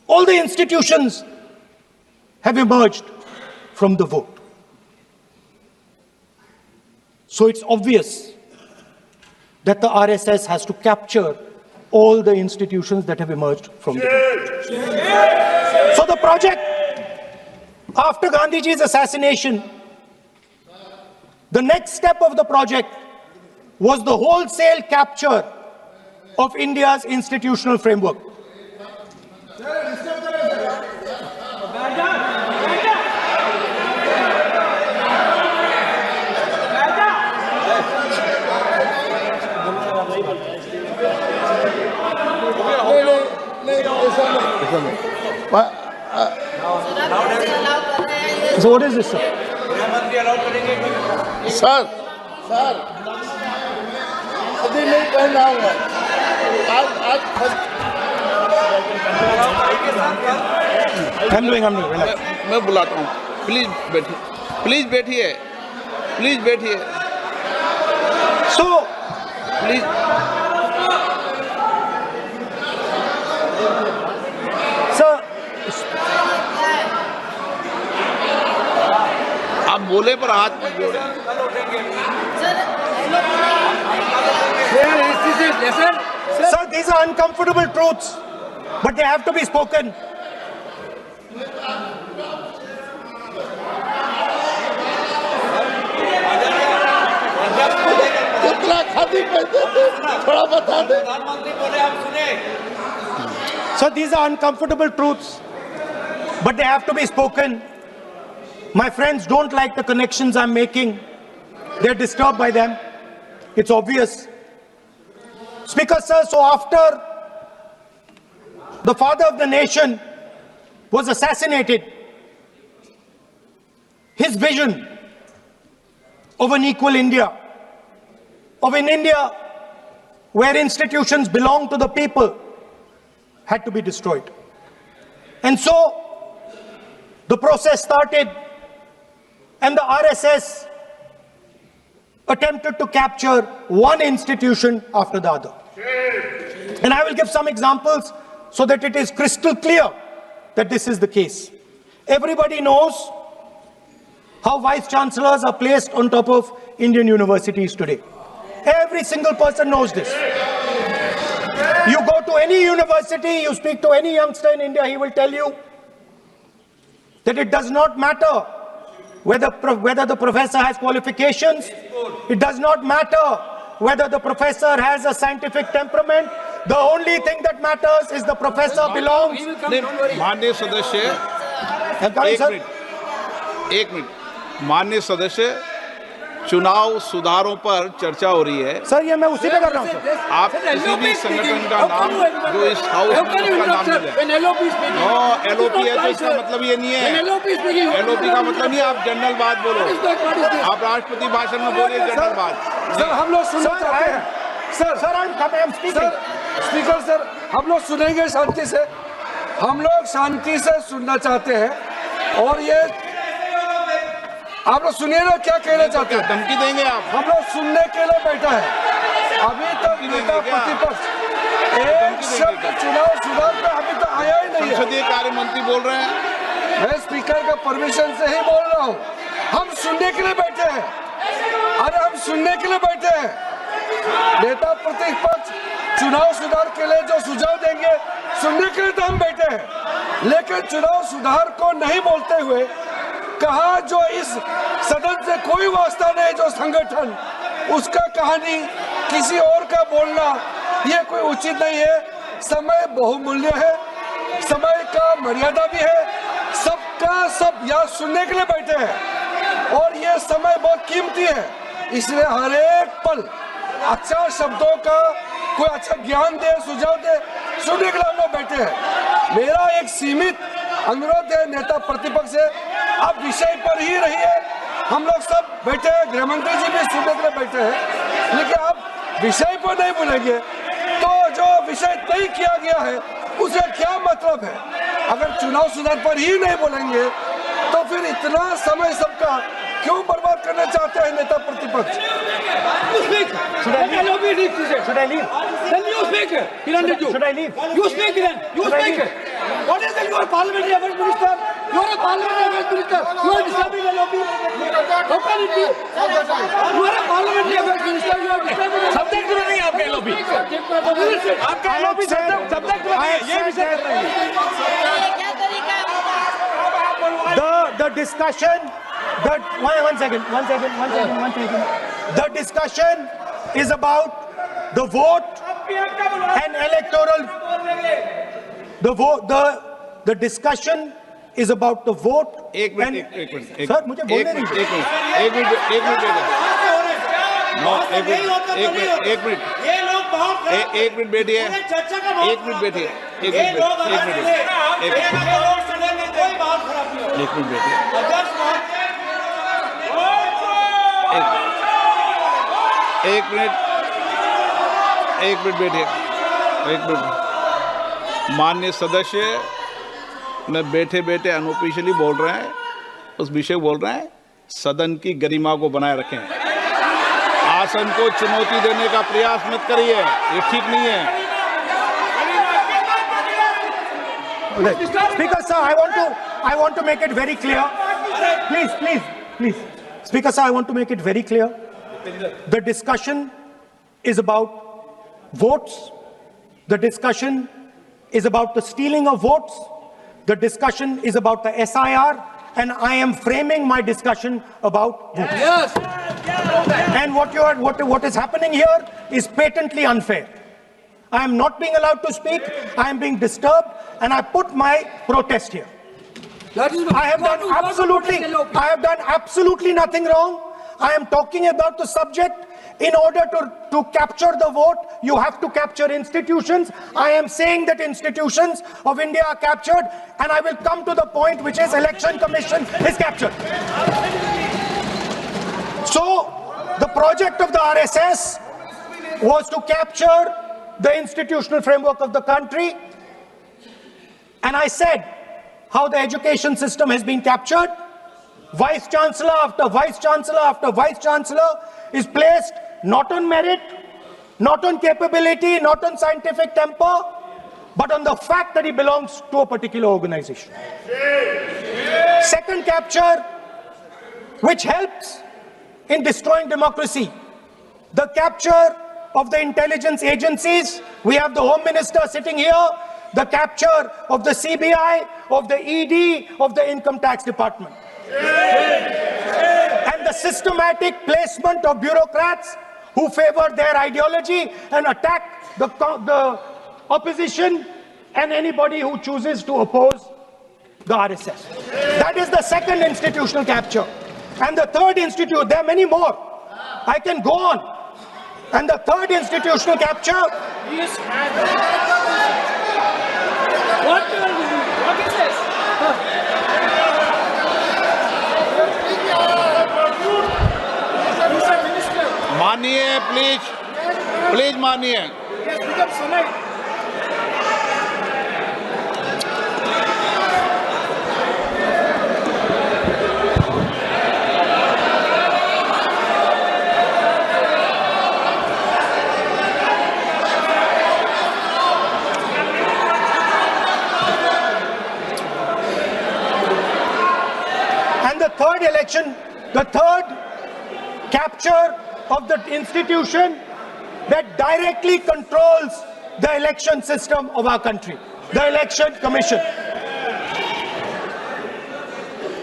All the institutions have emerged from the vote. So it's obvious that the RSS has to capture all the institutions that have emerged from the vote. So the project, after Gandhiji's assassination, the next step of the project was the wholesale capture of India's institutional framework. So what is this, sir? Sir अभी नहीं कहना होगा आज मैं बुलाता हूँ please बैठिए So please sir, आप बोले पर हाथ मत जोड़े sir, these are uncomfortable truths, but they have to be spoken. थोड़ा बता दे So these are uncomfortable truths, but they have to be spoken. My friends don't like the connections I'm making. They're disturbed by them. It's obvious. Speaker, sir, so after the father of the nation was assassinated, his vision of an equal India, of an India where institutions belong to the people, had to be destroyed. And so the process started, and the RSS attempted to capture one institution after the other. And I will give some examples so that it is crystal clear that this is the case. Everybody knows how vice chancellors are placed on top of Indian universities today. Every single person knows this. You go to any university, you speak to any youngster in India, he will tell you that it does not matter whether the professor has qualifications. It does not matter whether the professor has a scientific temperament. The only thing that matters is the professor belongs. माननीय सदस्य एक minute माननीय सदस्य चुनाव सुधारों पर चर्चा हो रही है। सर ये मैं उसी पे कर रहा हूँ सर। आप किसी भी संगठन का नाम जो इस हाउस में उसका नाम ले LOP है तो इसका मतलब ये नहीं है। LOP का मतलब नहीं, आप जनरल बात बोलो। आप राष्ट्रपति भाषण में बोलिए जनरल बात। सर हम लोग सुनना चाहते हैं। सर स्पीकर सर हम लोग सुनेंगे शांति से। हम लोग शांति से सुनना चाहते हैं और ये आप लोग सुनिए ना क्या कहना चाहते हैं। धमकी देंगे आप? हम लोग सुनने के लिए बैठा है। अभी तक नेता प्रतिपक्ष एक शब्द चुनाव सुधार पे अभी तक आया ही नहीं है। संसदीय कार्य मंत्री बोल रहे हैं। मैं स्पीकर का परमिशन से ही बोल रहा हूँ। हम सुनने के लिए बैठे हैं। अरे हम सुनने के लिए बैठे हैं। नेता प्रतिपक्ष चुनाव सुधार के लिए जो सुझाव देंगे सुनने के लिए तो हम बैठे हैं, लेकिन चुनाव सुधार को नहीं बोलते हुए कहा जो इस सदन से कोई वास्ता नहीं, जो संगठन उसका कहानी किसी और का बोलना ये कोई उचित नहीं है। समय बहुमूल्य है, समय का मर्यादा भी है। सबका सब यहाँ सुनने के लिए बैठे हैं और ये समय बहुत कीमती है, इसलिए हर एक पल अच्छा शब्दों का कोई अच्छा ज्ञान दे, सुझाव दे, सुनने के लिए हम लोग बैठे हैं। मेरा एक सीमित अनुरोध है नेता प्रतिपक्ष से, आप विषय पर ही रहिए। हम लोग सब बैठे हैं, गृह मंत्री जी भी सुनने के लिए बैठे हैं, लेकिन आप विषय पर नहीं बोलेंगे तो जो विषय तय किया गया है उसका क्या मतलब है। अगर चुनाव सुधार पर ही नहीं बोलेंगे तो फिर इतना समय सबका क्यों बर्बाद करना चाहते हैं नेता प्रतिपक्ष। Should I leave? Then you speak. You speak then. You speak. What is the parliamentary affairs minister. You are a parliamentary affairs minister. You are disturbing LOP. How can it be? You are a parliamentary affairs minister. You are disturbing LOP. Subject में नहीं आपका LOP. आपका LOP subject में नहीं है. ये विषय कर रहे हैं. The discussion, one second. The discussion is about the vote and electoral. The discussion is about the vote. एक मिनट. सर मुझे बोलने दीजिए. एक मिनट बैठिए. माननीय सदस्य मैं बैठे बैठे अनऑफिशियली बोल रहे हैं, उस विषय बोल रहे हैं. सदन की गरिमा को बनाए रखें. आसन को चुनौती देने का प्रयास मत करिए, ये ठीक नहीं है. Speaker sir, I want to make it very clear. Please. Speaker sir, I want to make it very clear. The discussion is about votes. The discussion is about the stealing of votes. The discussion is about the SIR, and I am framing my discussion about votes. Yes. And what is happening here is patently unfair. I am not being allowed to speak. I am being disturbed, and I put my protest here. I have done absolutely nothing wrong. I am talking about the subject. In order to capture the vote, you have to capture institutions. I am saying that institutions of India are captured, and I will come to the point, which is Election Commission is captured. So, the project of the RSS was to capture the institutional framework of the country, and I said how the education system has been captured. Vice Chancellor after Vice Chancellor after Vice Chancellor is placed not on merit, not on capability, not on scientific temper, but on the fact that he belongs to a particular organization. Second capture, which helps in destroying democracy, the capture of the intelligence agencies. We have the Home Minister sitting here, the capture of the CBI, of the ED, of the Income Tax Department. And the systematic placement of bureaucrats who favor their ideology and attack the opposition and anybody who chooses to oppose the RSS. That is the second institutional capture. And the third there are many more. I can go on. And the third institutional capture. What is this? मानिए please मानिए. And the third capture of the institution that directly controls the election system of our country, the Election Commission.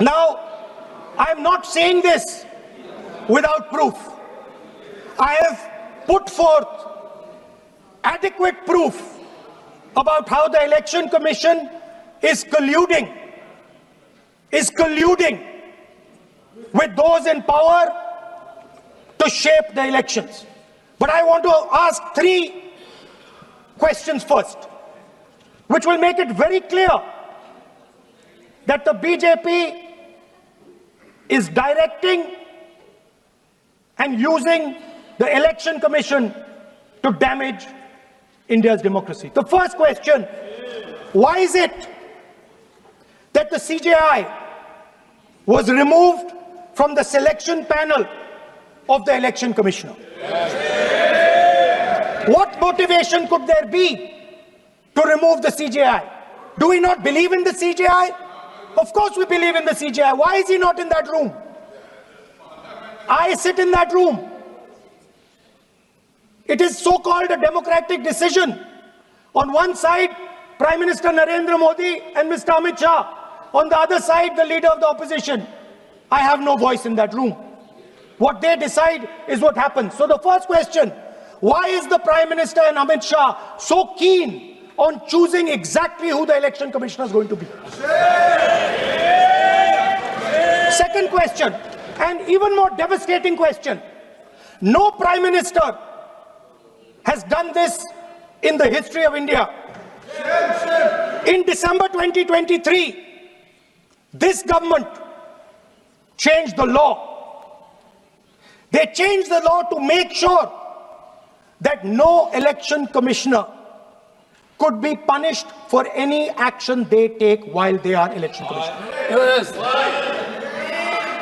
Now, I am not saying this without proof. I have put forth adequate proof about how the Election Commission is colluding with those in power to shape the elections. But I want to ask three questions first, which will make it very clear that the BJP is directing and using the Election Commission to damage India's democracy. The first question, why is it that the CJI was removed from the selection panel of the Election Commissioner? What motivation could there be to remove the CJI? Do we not believe in the CJI? Of course we believe in the CJI. Why is he not in that room? I sit in that room. It is so-called a democratic decision. On one side, Prime Minister Narendra Modi and Mr. Amit Shah. On the other side, the leader of the opposition. I have no voice in that room. What they decide is what happens. So the first question, why is the Prime Minister and Amit Shah so keen on choosing exactly who the election commissioner is going to be? Second question, and even more devastating question. No Prime Minister has done this in the history of India. In December 2023, this government changed the law. They changed the law to make sure that no election commissioner could be punished for any action they take while they are election commissioner. Yes.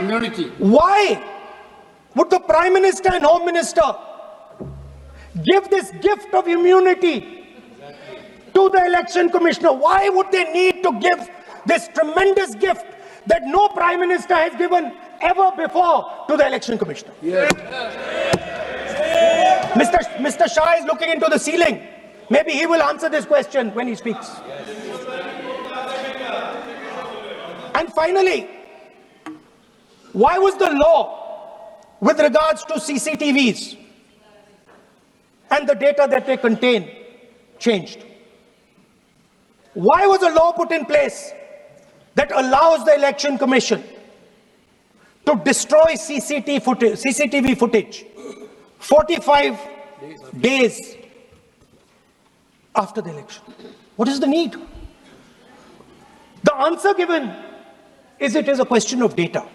Immunity. Why would the Prime Minister and Home Minister give this gift of immunity to the election commissioner? Why would they need to give this tremendous gift that no Prime Minister has given ever before to the election commissioner? Yes. Mr. Shah is looking into the ceiling. Maybe he will answer this question when he speaks. And finally, why was the law with regards to CCTVs and the data that they contain changed? Why was a law put in place that allows the election commission to destroy CCTV footage 45 days after the election? What is the need? The answer given is it is a question of data.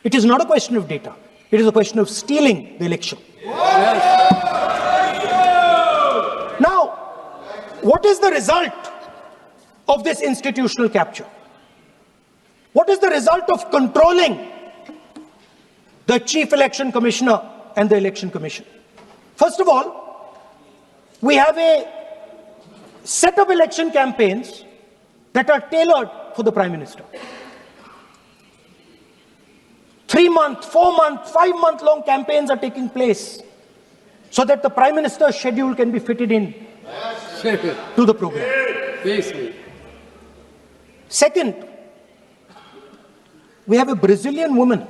It is not a question of data. It is a question of stealing the election. Now, what is the result of this institutional capture? What is the result of controlling the Chief Election Commissioner and the Election Commission? First of all, we have a set of election campaigns that are tailored for the Prime Minister. 3-month, 4-month, 5-month long campaigns are taking place so that the Prime Minister's schedule can be fitted in to the program. Second, we have a Brazilian woman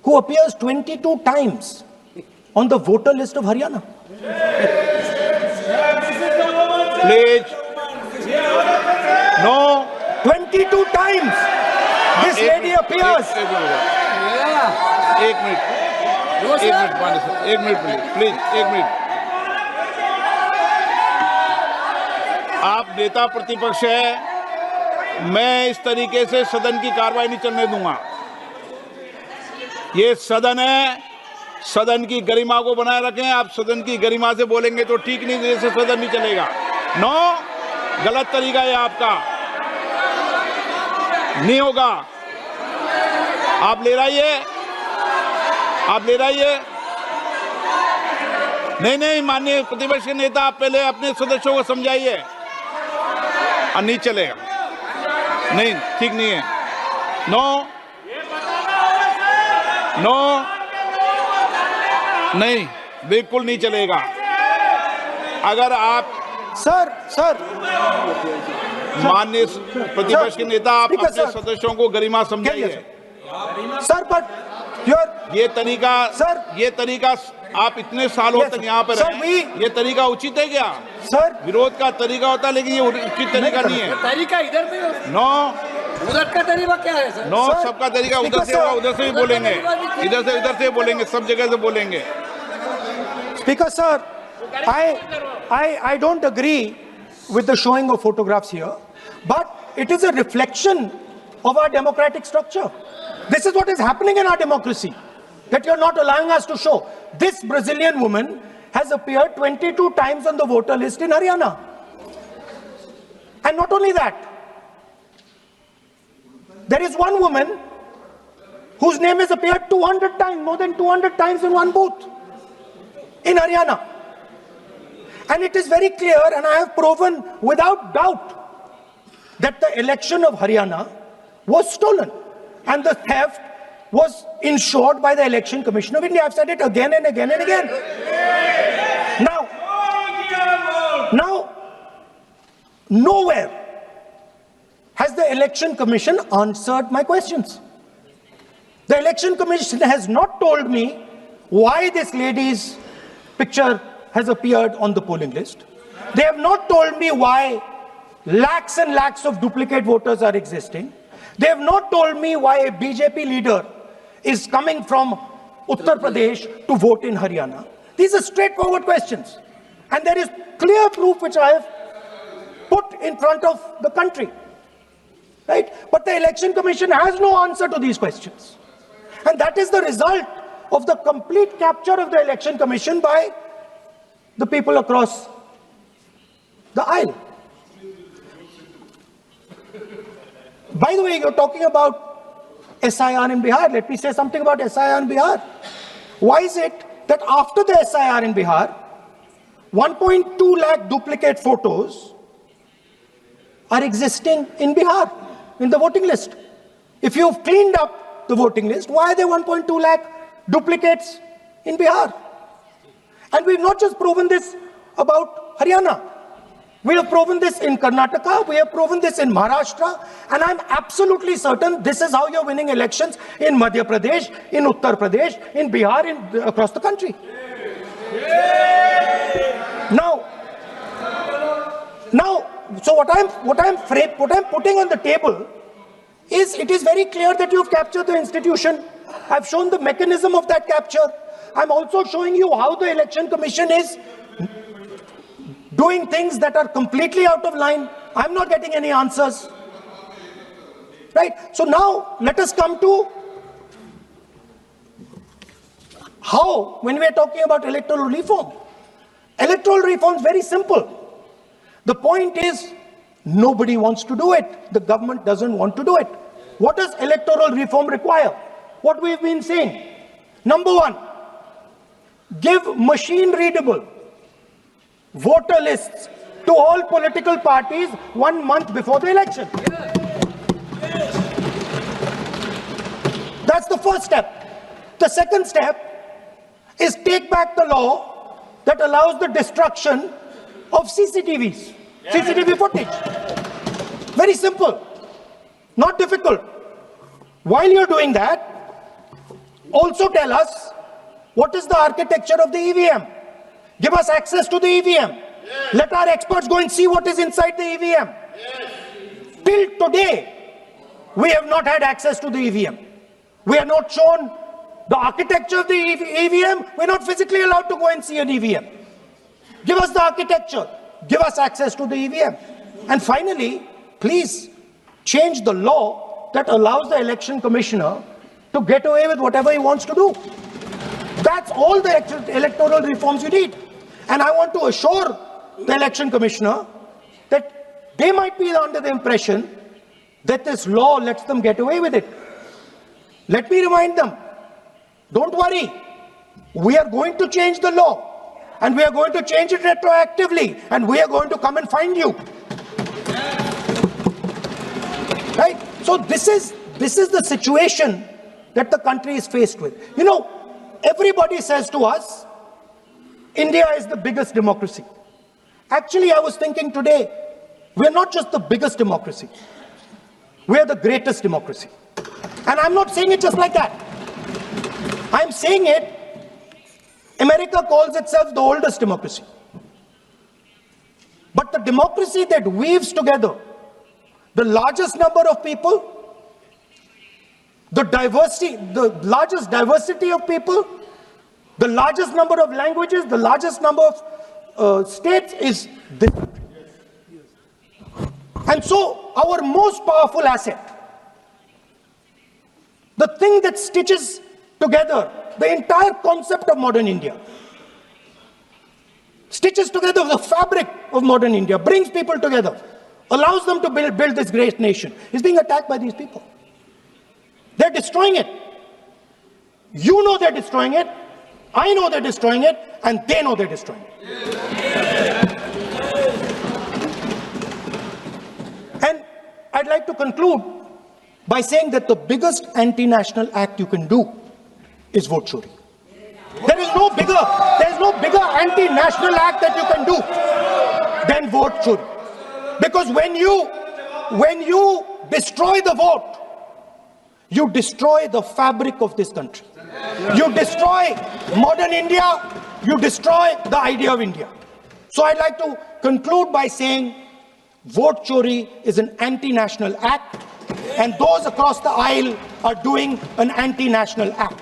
who appears 22 times on the voter list of Haryana. Please. No. 22 times this lady appears. एक minute please एक minute. आप नेता प्रतिपक्ष है, मैं इस तरीके से सदन की कार्रवाई नहीं चलने दूंगा. ये सदन है, सदन की गरिमा को बनाए रखें. आप सदन की गरिमा से बोलेंगे तो ठीक नहीं, जैसे सदन नहीं चलेगा. नो, गलत तरीका है आपका, नहीं होगा. आप ले रहिए, आप ले रहिए. नहीं, माननीय प्रतिपक्ष के नेता, आप पहले अपने सदस्यों को समझाइए. नहीं चलेगा, नहीं, ठीक नहीं है. नो, नहीं, बिल्कुल नहीं चलेगा. अगर आप सर माननीय प्रतिपक्ष के नेता, आप अपने सदस्यों को गरिमा समझाइए. सर, बट ये तरीका आप इतने सालों तक यहाँ पर हैं, ये तरीका उचित है क्या? सर, विरोध का तरीका होता है, लेकिन ये उचित तरीका नहीं है. तरीका इधर पे नो, उधर का तरीका क्या है सर? नो, सबका तरीका उधर से होगा, उधर से भी बोलेंगे, इधर से बोलेंगे, सब जगह से बोलेंगे. Speaker sir, I don't agree with the showing of photographs here, but it is a reflection of our democratic structure. This is what is happening in our democracy, that you're not allowing us to show. This Brazilian woman has appeared 22 times on the voter list in Haryana. And not only that, there is one woman whose name has appeared 200 times, more than 200 times in one booth in Haryana. And it is very clear, and I have proven without doubt that the election of Haryana was stolen and the theft was ensured by the Election Commission of India. I've said it again and again and again. Now, nowhere has the Election Commission answered my questions. The Election Commission has not told me why this lady's picture has appeared on the polling list. They have not told me why lakhs and lakhs of duplicate voters are existing. They have not told me why a BJP leader is coming from Uttar Pradesh to vote in Haryana. These are straightforward questions. And there is clear proof which I have put in front of the country. Right? But the Election Commission has no answer to these questions. And that is the result of the complete capture of the Election Commission by the people across the aisle. By the way, you're talking about SIR in Bihar. Let me say something about SIR in Bihar. Why is it that after the SIR in Bihar, 1.2 lakh duplicate photos are existing in Bihar, in the voting list? If you've cleaned up the voting list, why are there 1.2 lakh duplicates in Bihar? And we've not just proven this about Haryana. We have proven this in Karnataka, we have proven this in Maharashtra, and I'm absolutely certain this is how you're winning elections in Madhya Pradesh, in Uttar Pradesh, in Bihar, across the country. Now, so what I'm putting on the table is, it is very clear that you've captured the institution. I've shown the mechanism of that capture. I'm also showing you how the Election Commission is doing things that are completely out of line. I'm not getting any answers. Right? So now let us come to how, when we are talking about electoral reform. Electoral reform is very simple. The point is, nobody wants to do it. The government doesn't want to do it. What does electoral reform require? What we've been saying. Number one, give machine-readable voter lists to all political parties 1 month before the election. That's the first step. The second step is take back the law that allows the destruction of CCTVs, CCTV footage. Very simple, not difficult. While you're doing that, also tell us what is the architecture of the EVM. Give us access to the EVM. Yes. Let our experts go and see what is inside the EVM. Yes. Till today, we have not had access to the EVM. We are not shown the architecture of the EVM. We're not physically allowed to go and see an EVM. Give us the architecture. Give us access to the EVM. And finally, please change the law that allows the election commissioner to get away with whatever he wants to do. That's all the electoral reforms you need. And I want to assure the election commissioner that they might be under the impression that this law lets them get away with it. Let me remind them, don't worry, we are going to change the law, and we are going to change it retroactively, and we are going to come and find you. Right? So this is the situation that the country is faced with. You know, everybody says to us, India is the biggest democracy. Actually, I was thinking today, we're not just the biggest democracy, we're the greatest democracy. And I'm not saying it just like that. I'm saying it, America calls itself the oldest democracy. But the democracy that weaves together the largest number of people, the largest diversity of people, the largest number of languages, the largest number of states is this country. And so our most powerful asset, the thing that stitches together the entire concept of modern India, stitches together the fabric of modern India, brings people together, allows them to build this great nation, is being attacked by these people. They're destroying it. You know they're destroying it. I know they're destroying it, and they know they're destroying it. And I'd like to conclude by saying that the biggest anti-national act you can do is vote chori. There is no bigger anti-national act that you can do than vote chori. Because when you destroy the vote, you destroy the fabric of this country. You destroy modern India, you destroy the idea of India. So I'd like to conclude by saying vote chori is an anti-national act, and those across the aisle are doing an anti-national act.